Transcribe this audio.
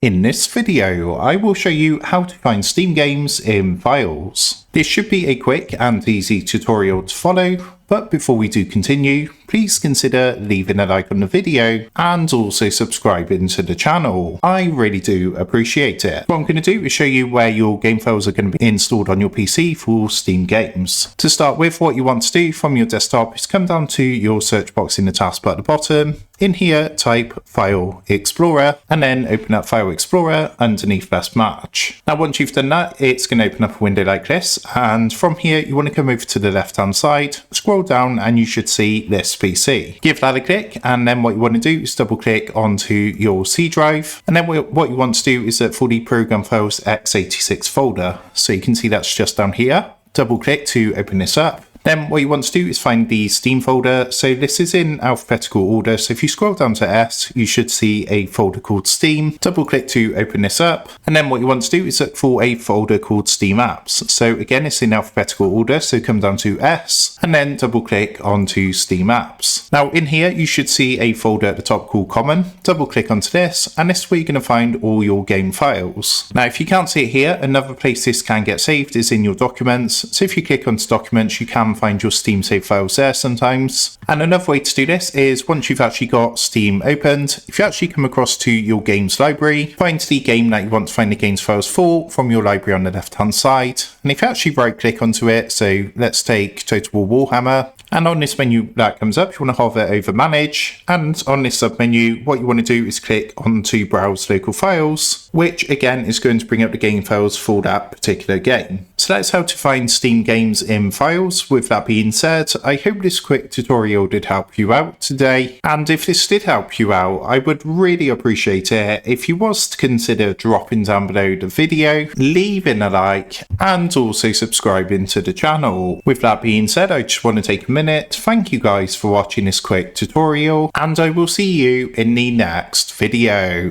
In this video, I will show you how to find Steam games in files. This should be a quick and easy tutorial to follow, but before we do continue, please consider leaving a like on the video and also subscribing to the channel. I really do appreciate it. What I'm going to do is show you where your game files are going to be installed on your PC for Steam games. To start with, what you want to do from your desktop is come down to your search box in the taskbar at the bottom. In here, type File Explorer and then open up File Explorer underneath Best Match. Now, once you've done that, it's going to open up a window like this. And from here, you want to come over to the left-hand side, scroll down, and you should see this PC. Give that a click, and then what you want to do is double click onto your C drive. And then what you want to do is look for the Program Files x86 folder. So you can see that's just down here. Double click to open this up. Then what you want to do is find the Steam folder. So this is in alphabetical order. So if you scroll down to S, you should see a folder called Steam. Double click to open this up. And then what you want to do is look for a folder called Steam Apps. So again, it's in alphabetical order. So come down to S and then double click onto Steam Apps. Now in here, you should see a folder at the top called Common. Double click onto this, and this is where you're going to find all your game files. Now, if you can't see it here, another place this can get saved is in your documents. So if you click onto documents, you can find your Steam save files there sometimes. And another way to do this is once you've actually got Steam opened, if you actually come across to your games library, find the game that you want to find the games files for from your library on the left hand side. And if you actually right click onto it, so let's take Total War Warhammer, and on this menu that comes up, you want to hover over Manage, and on this sub menu, what you want to do is click onto Browse Local Files, which again is going to bring up the game files for that particular game. So that's how to find Steam games in files. With that being said, I hope this quick tutorial did help you out today, and if this did help you out, I would really appreciate it if you was to consider dropping down below the video, leaving a like, and also subscribing to the channel. With that being said, I just want to take a minute to thank you guys for watching this quick tutorial, and I will see you in the next video.